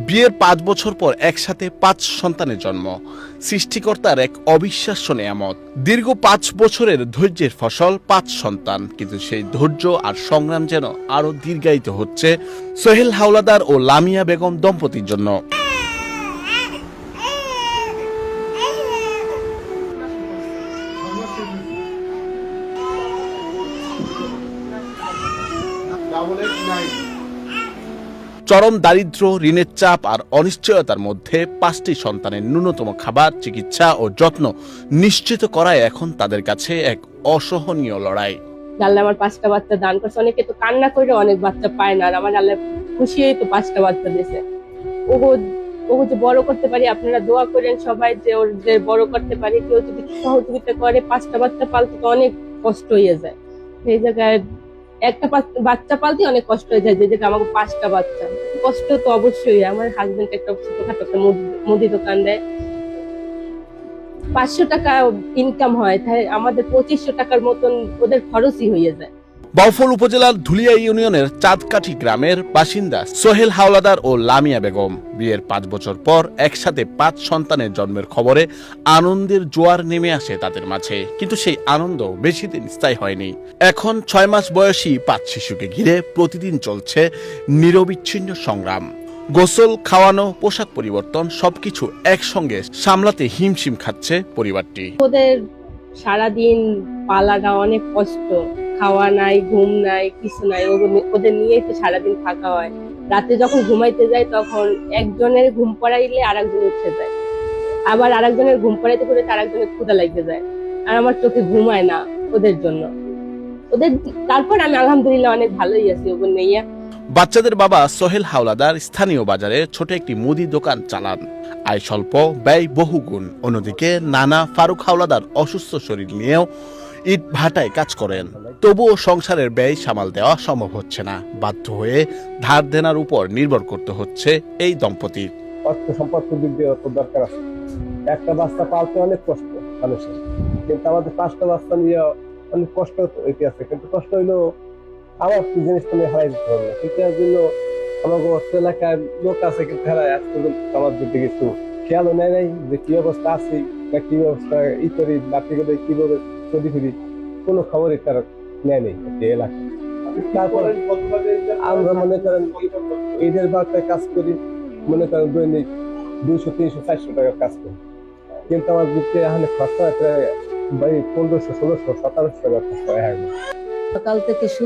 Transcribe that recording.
বিয়ের ৫ বছর পর একসাথে ৫ সন্তানের জন্ম সৃষ্টিকর্তার এক অবিশ্বাস্য নেয়ামত। দীর্ঘ ৫ বছরের ধৈর্যের ফসল ৫ সন্তান, কিন্তু সেই ধৈর্য আর সংগ্রাম যেন আরো দীর্ঘায়িত হচ্ছে সোহেল হাওলাদার ও লামিয়া বেগম দম্পতির জন্য। চরম দারিদ্র্য, ঋণের চাপ আর অনিশ্চয়তার মধ্যে ৫টি সন্তানের ন্যূনতম খাবার, চিকিৎসা ও যত্ন নিশ্চিত করাই এখন তাদের কাছে এক অসহনীয় লড়াই। আল্লাহ আমার 5টা বাচ্চা দান করছে। অনেকে তো কান্না করে অনেক বাচ্চা পায় না, আর আমার আল্লাহ খুশি হয়ে তো 5টা বাচ্চা দিয়েছে। ও যে বড় করতে পারি, আপনারা দোয়া করেন সবাই যে ওর যে বড় করতে পারি। কেউ যদি সহযোগিতা করে, 5টা বাচ্চা পালতে তো অনেক কষ্ট হয়ে যায়। সেই জায়গায় একটা বাচ্চা পালতে অনেক কষ্ট হয়ে যায়, যে জায়গায় আমাকে 5টা বাচ্চা, কষ্ট তো অবশ্যই। আমার হাজবেন্ড একটা ছোটখাটো একটা মুদি দোকান দেয়, 500 টাকা ইনকাম হয়, তাই আমাদের 2500 টাকার মতন ওদের খরচই হয়ে যায়। বাউফল উপজেলার ধুলিয়া ইউনিয়নের চাঁদকাঠি গ্রামের বাসিন্দা সোহেল হাওলাদার ও লামিয়া বেগম বিয়ের ৫ বছর পর একসাথে ৫ সন্তানের জন্মের খবরে আনন্দের জোয়ার নেমে আসে তাদের মাঝে। কিন্তু সেই আনন্দ বেশি দিন স্থায়ী হয়নি। এখন ৬ মাস বয়সী ৫ শিশুকে ঘিরে প্রতিদিন চলছে নিরবিচ্ছিন্ন সংগ্রাম। গোসল, খাওয়ানো, পোশাক পরিবর্তন সবকিছু একসঙ্গে সামলাতে হিমশিম খাচ্ছে পরিবারটি। ওদের সারাদিন পালাটা অনেক কষ্ট, খাওয়া নাই, ঘুম নাই, কিছু নাই। ওদের নিয়েই তো সারাদিন থাকা হয়। রাতে যখন ঘুমাইতে যায় তখন একজনের ঘুম পাড়াইলে আরেকজন উঠে যায়, আবার আরেকজনের ঘুম পাড়াইতে করে আরেকজনের ক্ষুধা লাগতে যায়, আর আমার চোখে ঘুমায় না ওদের জন্য। তারপর আমি আলহামদুলিল্লাহ অনেক ভালোই আছি ওগুলো নিয়ে। বাচ্চাদের বাবা সোহেল হাওলাদার স্থানীয় বাজারে ছোট একটি মুদি দোকান চালান। আয় স্বল্প, ব্যয় বহুগুণ। অন্যদিকে নানা ফারুক হাওলাদার অসুস্থ শরীর নিয়েও ইট ভাটায় কাজ করেন। তবুও সংসারের ব্যয় সামাল দেওয়া সম্ভব হচ্ছে না। বাধ্য হয়ে ধার দেনার উপর নির্ভর করতে হচ্ছে এই দম্পতির। অর্থ সম্পত্তির দিক দিয়ে অত দরকার আছে। একটা বাচ্চা পালতে অনেক কষ্ট মানুষের, কিন্তু আমাদের 5টা বাচ্চা নিয়ে অনেক কষ্ট হইতে আছে। কিন্তু কষ্ট হইলেও আমার জিনিসটা নিয়ে হারাই দিতে হবে না। কিন্তু এর জন্য আমাকে এলাকায় লোক আছে, কিন্তু হারাই আজ পর্যন্ত আমার দিকে কিছু খেয়ালও নেয় নাই যে কি অবস্থা আছি বা কি অবস্থা ই করি, নাতি করে কিভাবে চলি ফিরি, কোনো খবরই তারা নেয় নেই এলাকায়। তারপরে আমরা মনে করেন ঈদের বার্তায় কাজ করি, মনে করেন দৈনিক 200, 300, 400 টাকার কাজ করি, কিন্তু আমার বুঝতে এখানে খরচা প্রায় 1500, 1600, 1700 টাকার খরচা হয়। সকাল থেকে শুরু